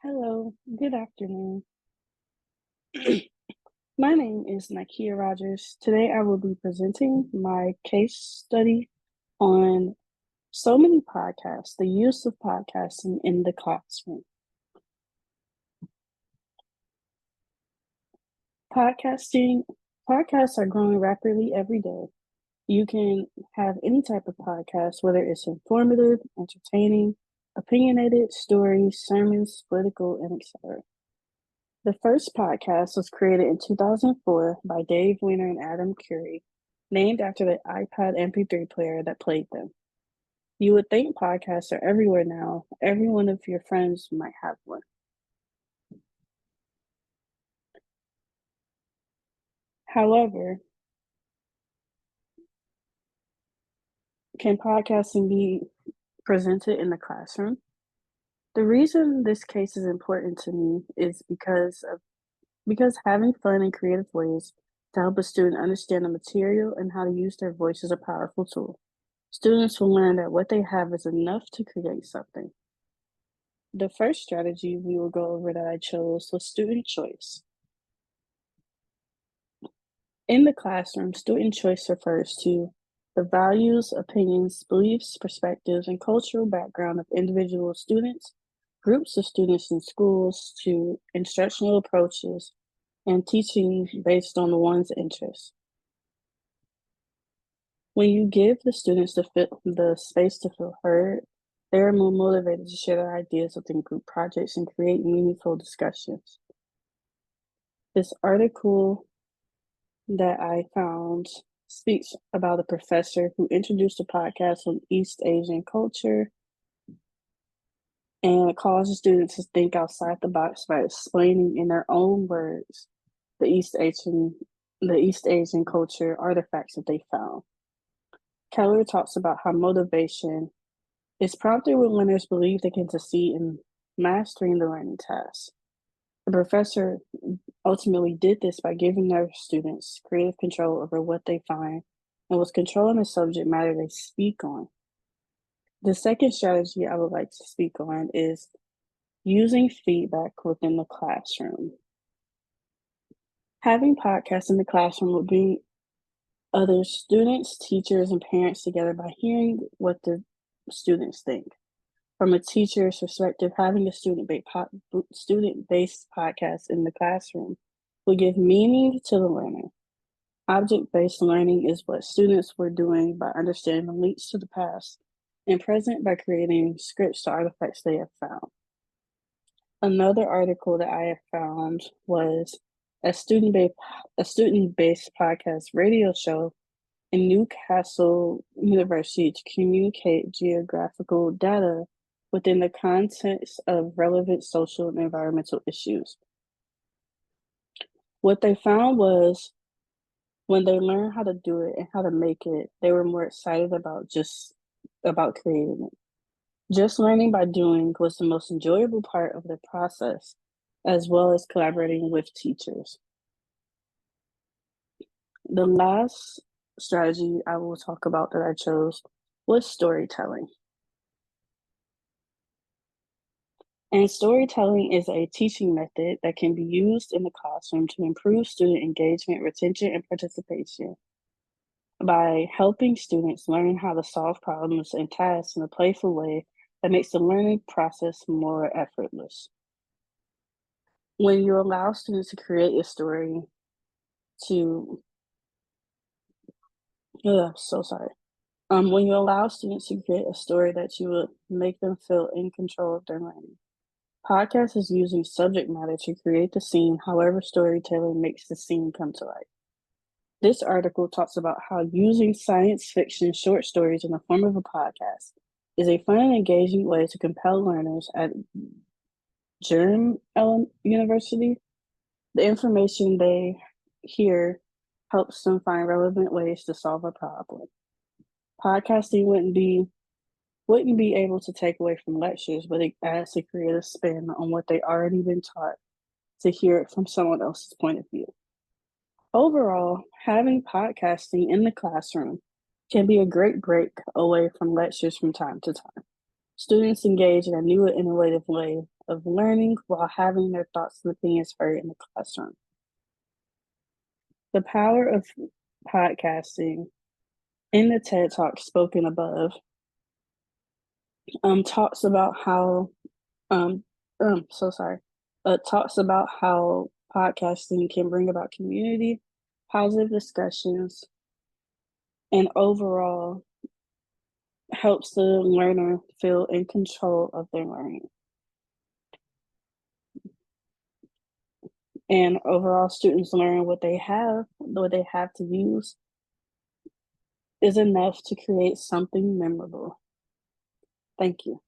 Hello, good afternoon. My name is Nakia Rogers. Today I will be presenting my case study on so many podcasts, the use of podcasting in the classroom. Podcasting, podcasts are growing rapidly every day. You can have any type of podcast, whether it's informative, entertaining, opinionated, stories, sermons, political, and etc. The first podcast was created in 2004 by Dave Weiner and Adam Curry, named after the iPod MP3 player that played them. You would think podcasts are everywhere now. Every one of your friends might have one. However, can podcasting be presented in the classroom? The reason this case is important to me is because having fun and creative ways to help a student understand the material and how to use their voice is a powerful tool. Students will learn that what they have is enough to create something. The first strategy we will go over that I chose was student choice. In the classroom, student choice refers to the values, opinions, beliefs, perspectives, and cultural background of individual students, groups of students in schools, to instructional approaches and teaching based on one's interests. When you give the students the space to feel heard, they are more motivated to share their ideas within group projects and create meaningful discussions. This article that I found speaks about a professor who introduced a podcast on East Asian culture and causes students to think outside the box by explaining in their own words the East Asian culture artifacts that they found. Keller talks about how motivation is prompted when learners believe they can succeed in mastering the learning task. The professor ultimately did this by giving their students creative control over what they find and was controlling the subject matter they speak on. The second strategy I would like to speak on is using feedback within the classroom. Having podcasts in the classroom would bring other students, teachers, and parents together by hearing what the students think. From a teacher's perspective, having a student-based podcast in the classroom will give meaning to the learning. Object-based learning is what students were doing by understanding the links to the past and present by creating scripts to artifacts they have found. Another article that I have found was a student-based podcast radio show in Newcastle University to communicate geographical data within the context of relevant social and environmental issues. What they found was when they learned how to do it and how to make it, they were more excited about creating it. Just learning by doing was the most enjoyable part of the process, as well as collaborating with teachers. The last strategy I will talk about that I chose was storytelling. And storytelling is a teaching method that can be used in the classroom to improve student engagement, retention, and participation by helping students learn how to solve problems and tasks in a playful way that makes the learning process more effortless. When you allow students to create a story to, so sorry. When you allow students to create a story that you would make them feel in control of their learning. Podcast is using subject matter to create the scene, however storytelling makes the scene come to life. This article talks about how using science fiction short stories in the form of a podcast is a fun and engaging way to compel learners at Durham University. The information they hear helps them find relevant ways to solve a problem. Podcasting wouldn't be able to take away from lectures, but it adds a creative spin on what they already been taught to hear it from someone else's point of view. Overall, having podcasting in the classroom can be a great break away from lectures from time to time. Students engage in a new and innovative way of learning while having their thoughts and opinions heard in the classroom. The power of podcasting in the TED Talk spoken above talks about how um so sorry talks about how podcasting can bring about community, positive discussions, and overall helps the learner feel in control of their learning. And overall, students learn what they have to use is enough to create something memorable. Thank you.